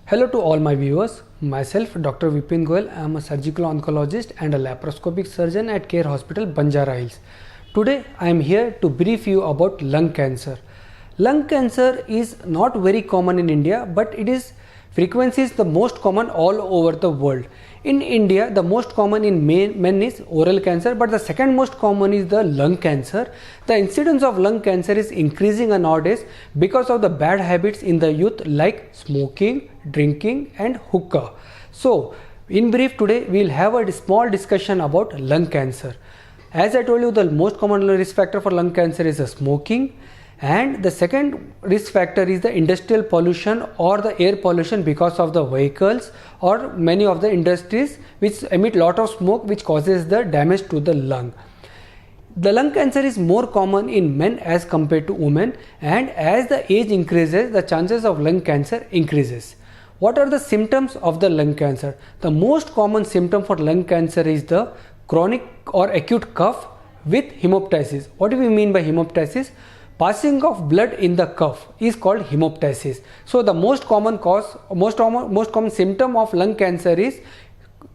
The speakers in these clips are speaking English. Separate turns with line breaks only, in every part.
Hello to all my viewers. Myself, Dr. Vipin Goyal. I am a surgical oncologist and a laparoscopic surgeon at Care Hospital, Banjara Hills. Today, I am here to brief you about lung cancer. Lung cancer is not very common in India, but frequency is the most common all over the world. In India, the most common in men is oral cancer, but the second most common is the lung cancer. The incidence of lung cancer is increasing nowadays because of the bad habits in the youth like smoking, drinking and hookah. So, in brief, today we will have a small discussion about lung cancer. As I told you, the most common risk factor for lung cancer is smoking. And the second risk factor is the industrial pollution or the air pollution because of the vehicles or many of the industries which emit lot of smoke, which causes the damage to the lung. The lung cancer is more common in men as compared to women, and as the age increases, the chances of lung cancer increases. What are the symptoms of the lung cancer? The most common symptom for lung cancer is the chronic or acute cough with hemoptysis. What do we mean by hemoptysis? Passing of blood in the cuff is called hemoptysis. So the most common symptom of lung cancer is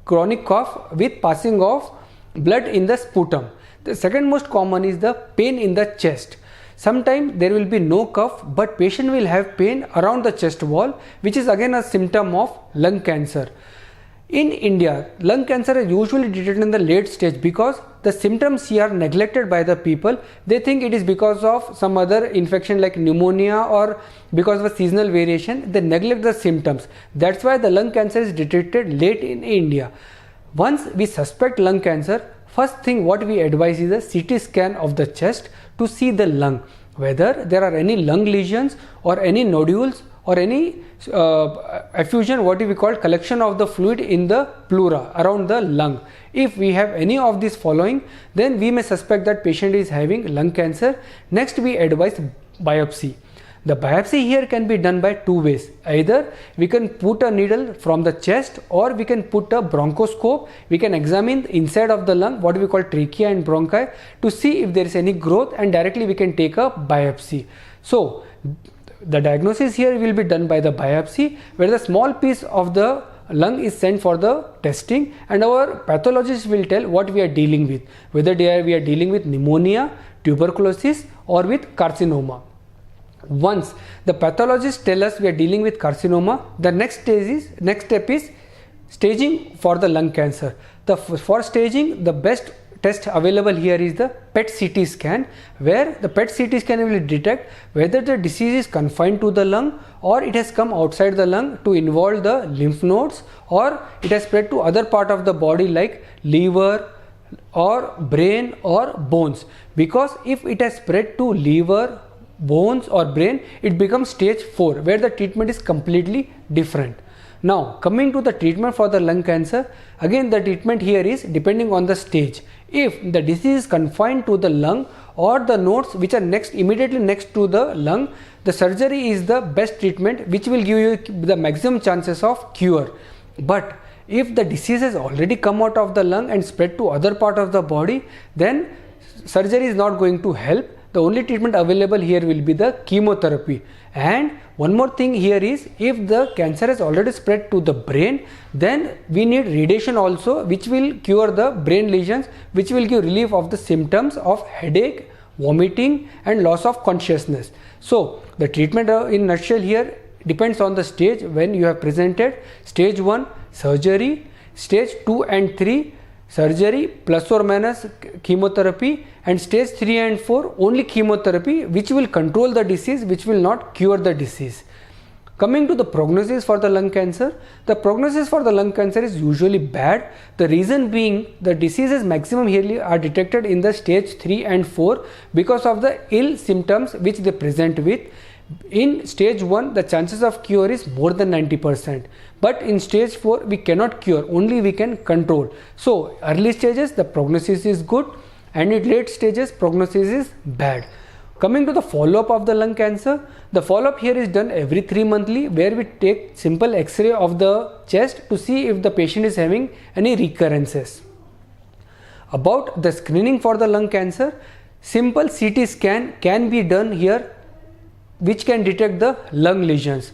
chronic cough with passing of blood in the sputum. The second most common is the pain in the chest. Sometimes there will be no cough, but patient will have pain around the chest wall, which is again a symptom of lung cancer. In India, lung cancer is usually detected in the late stage because the symptoms here are neglected by the people. They think it is because of some other infection like pneumonia or because of a seasonal variation. They neglect the symptoms. That's why the lung cancer is detected late in India. Once we suspect lung cancer, first thing what we advise is a CT scan of the chest to see the lung, whether there are any lung lesions or any nodules or any effusion, what we call collection of the fluid in the pleura around the lung. If we have any of these following, then we may suspect that patient is having lung cancer. Next, we advise biopsy. The biopsy here can be done by two ways. Either we can put a needle from the chest or we can put a bronchoscope. We can examine inside of the lung, what we call trachea and bronchi, to see if there is any growth, and directly we can take a biopsy. So, the diagnosis here will be done by the biopsy, where the small piece of the lung is sent for the testing, and our pathologist will tell what we are dealing with, whether we are dealing with pneumonia, tuberculosis or with carcinoma. Once the pathologist tells us we are dealing with carcinoma, the next step is staging for the lung cancer. For staging, the best test available here is the PET CT scan, where the PET CT scan will detect whether the disease is confined to the lung or it has come outside the lung to involve the lymph nodes, or it has spread to other part of the body like liver or brain or bones. Because if it has spread to liver, bones or brain, it becomes stage 4, where the treatment is completely different. Now, coming to the treatment for the lung cancer, again the treatment here is depending on the stage. If the disease is confined to the lung or the nodes which are immediately next to the lung, the surgery is the best treatment, which will give you the maximum chances of cure. But if the disease has already come out of the lung and spread to other part of the body, then surgery is not going to help. The only treatment available here will be the chemotherapy. And one more thing here is, if the cancer has already spread to the brain, then we need radiation also, which will cure the brain lesions, which will give relief of the symptoms of headache, vomiting and loss of consciousness. So the treatment in nutshell here depends on the stage when you have presented. Stage 1 surgery, stage 2 and 3 surgery plus or minus chemotherapy, and stage 3 and 4 only chemotherapy, which will control the disease, which will not cure the disease. Coming to the prognosis for the lung cancer, the prognosis for the lung cancer is usually bad. The reason being, the diseases maximum here are detected in the stage 3 and 4 because of the ill symptoms which they present with. In stage 1, the chances of cure is more than 90%, but in stage 4 we cannot cure, only we can control. So early stages the prognosis is good, and in late stages prognosis is bad. Coming to the follow-up of the lung cancer, the follow-up here is done every 3 monthly, where we take simple X-ray of the chest to see if the patient is having any recurrences. About the screening for the lung cancer, simple CT scan can be done here, which can detect the lung lesions.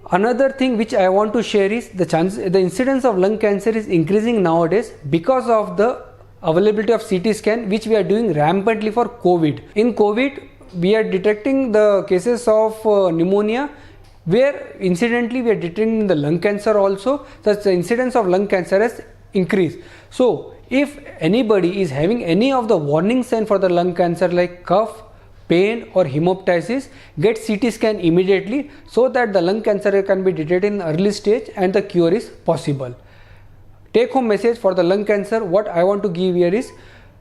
Another thing which I want to share is the incidence of lung cancer is increasing nowadays because of the availability of CT scan, which we are doing rampantly for COVID. In COVID, we are detecting the cases of pneumonia, where incidentally we are detecting the lung cancer also. Thus the incidence of lung cancer has increased. So if anybody is having any of the warning sign for the lung cancer like cough, pain or hemoptysis, get CT scan immediately so that the lung cancer can be detected in early stage and the cure is possible. Take home message for the lung cancer, what I want to give here is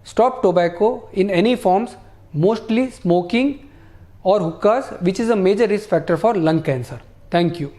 stop tobacco in any forms, mostly smoking or hookahs, which is a major risk factor for lung cancer. Thank you.